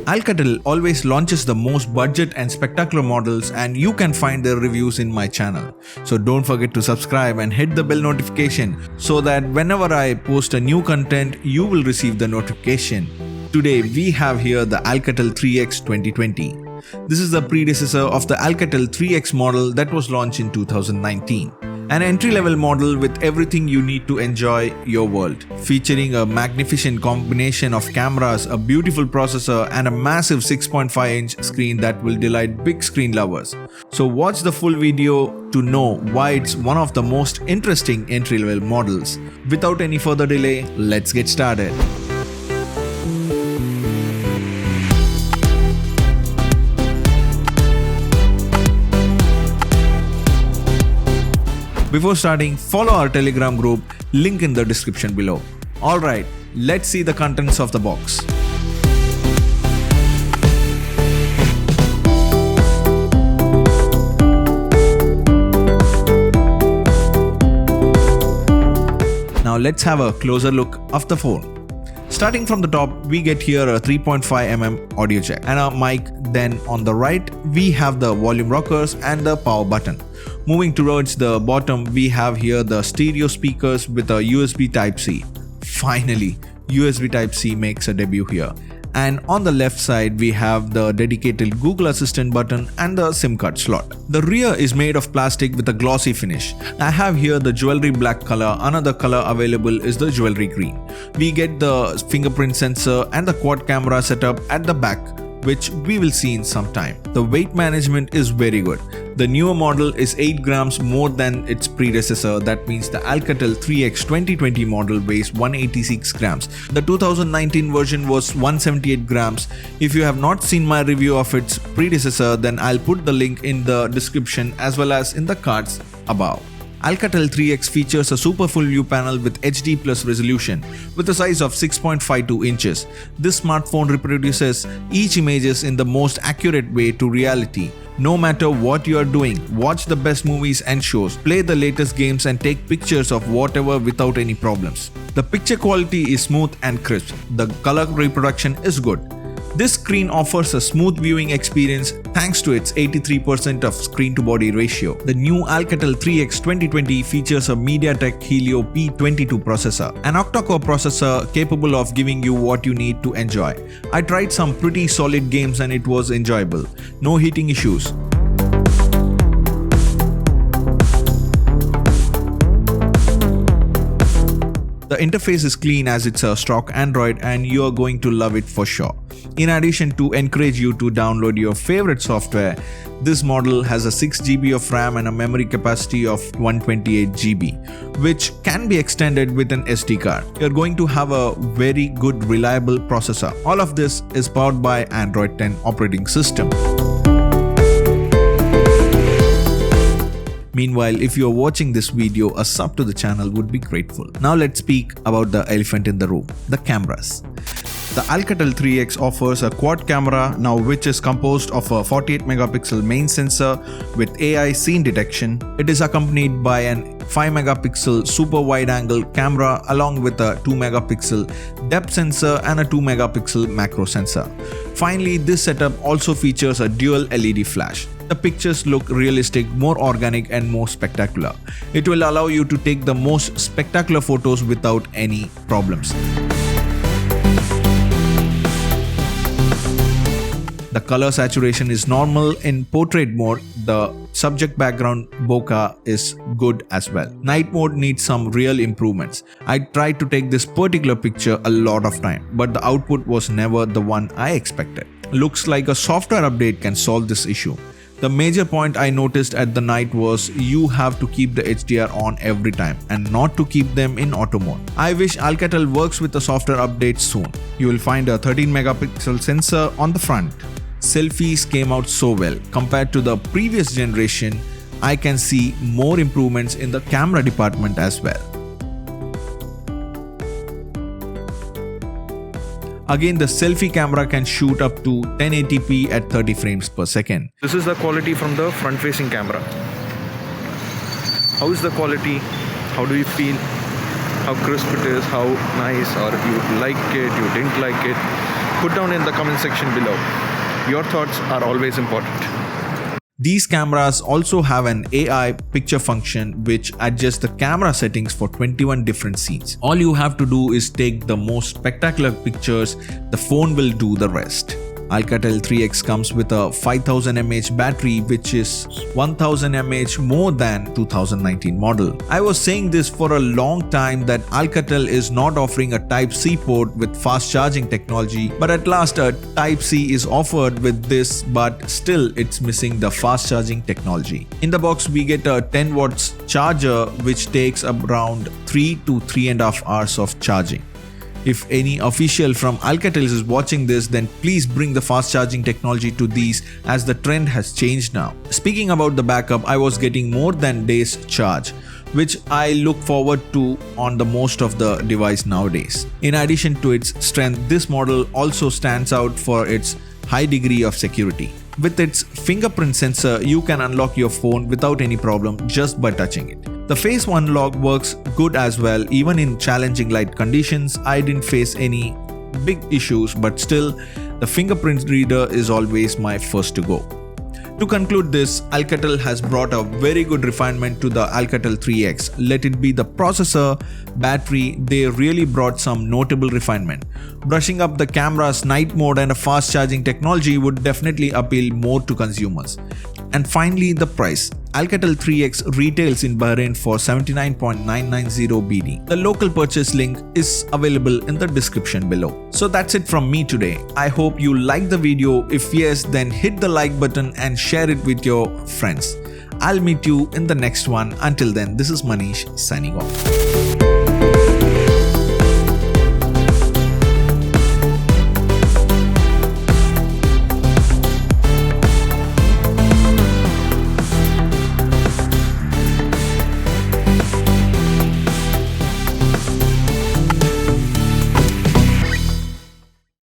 Alcatel always launches the most budget and spectacular models, and you can find their reviews in my channel. So don't forget to subscribe and hit the bell notification so that whenever I post a new content, you will receive the notification. Today we have here the Alcatel 3X 2020. This is the predecessor of the Alcatel 3X model that was launched in 2019. An entry-level model with everything you need to enjoy your world, featuring a magnificent combination of cameras, a beautiful processor, and a massive 6.5-inch screen that will delight big screen lovers. So watch the full video to know why it's one of the most interesting entry-level models. Without any further delay, let's get started. Before starting, follow our Telegram group, link in the description below. Alright, let's see the contents of the box. Now let's have a closer look of the phone. Starting from the top, we get here a 3.5mm audio jack and a mic. Then on the right, we have the volume rockers and the power button. Moving towards the bottom, we have here the stereo speakers with a USB Type-C. Finally, USB Type-C makes a debut here. And on the left side, we have the dedicated Google Assistant button and the SIM card slot. The rear is made of plastic with a glossy finish. I have here the jewelry black color. Another color available is the jewelry green. We get the fingerprint sensor and the quad camera setup at the back, which we will see in some time. The weight management is very good. The newer model is 8 grams more than its predecessor. That means the Alcatel 3X 2020 model weighs 186 grams. The 2019 version was 178 grams. If you have not seen my review of its predecessor, then I'll put the link in the description as well as in the cards above. Alcatel 3X features a super full view panel with HD plus resolution with a size of 6.52 inches. This smartphone reproduces each images in the most accurate way to reality. No matter what you are doing, watch the best movies and shows, play the latest games and take pictures of whatever without any problems. The picture quality is smooth and crisp. The color reproduction is good. This screen offers a smooth viewing experience thanks to its 83% of screen-to-body ratio. The new Alcatel 3X 2020 features a MediaTek Helio P22 processor, an octa-core processor capable of giving you what you need to enjoy. I tried some pretty solid games and it was enjoyable. No heating issues. The interface is clean as it's a stock Android and you are going to love it for sure. In addition to encourage you to download your favorite software, this model has a 6GB of RAM and a memory capacity of 128GB, which can be extended with an SD card. You're going to have a very good reliable processor. All of this is powered by Android 10 operating system. Meanwhile, if you are watching this video, a sub to the channel would be grateful. Now let's speak about the elephant in the room, the cameras. The Alcatel 3X offers a quad camera now, which is composed of a 48 megapixel main sensor with AI scene detection. It is accompanied by an 5 megapixel super wide angle camera along with a 2 megapixel depth sensor and a 2 megapixel macro sensor. Finally, this setup also features a dual LED flash. The pictures look realistic, more organic and more spectacular. It will allow you to take the most spectacular photos without any problems. The color saturation is normal. In portrait mode, the subject background bokeh is good as well. Night mode needs some real improvements. I tried to take this particular picture a lot of time, but the output was never the one I expected. Looks like a software update can solve this issue. The major point I noticed at the night was you have to keep the HDR on every time and not to keep them in auto mode. I wish Alcatel works with the software update soon. You will find a 13 megapixel sensor on the front. Selfies came out so well. Compared to the previous generation, I can see more improvements in the camera department as well. Again, the selfie camera can shoot up to 1080p at 30 frames per second. This is the quality from the front-facing camera. How is the quality? How do you feel? How crisp it is? How nice? Or you like it? You didn't like it? Put down in the comment section below. Your thoughts are always important. These cameras also have an AI picture function which adjusts the camera settings for 21 different scenes. All you have to do is take the most spectacular pictures, the phone will do the rest. Alcatel 3X comes with a 5000 mAh battery which is 1000 mAh more than 2019 model. I was saying this for a long time that Alcatel is not offering a Type-C port with fast charging technology, but at last a Type-C is offered with this, but still it's missing the fast charging technology. In the box we get a 10 watts charger which takes around 3 to 3.5 hours of charging. If any official from Alcatel is watching this, then please bring the fast charging technology to these, as the trend has changed now. Speaking about the backup, I was getting more than days charge, which I look forward to on the most of the device nowadays. In addition to its strength, this model also stands out for its high degree of security. With its fingerprint sensor, you can unlock your phone without any problem just by touching it. The Face Unlock works good as well. Even in challenging light conditions, I didn't face any big issues, but still, the fingerprint reader is always my first to go. To conclude this, Alcatel has brought a very good refinement to the Alcatel 3X. Let it be the processor, battery, they really brought some notable refinement. Brushing up the camera's night mode and a fast charging technology would definitely appeal more to consumers. And finally, the price. Alcatel 3X retails in Bahrain for 79.990 BD. The local purchase link is available in the description below. So that's it from me today. I hope you liked the video. If yes, then hit the like button and share it with your friends. I'll meet you in the next one. Until then, this is Manish signing off.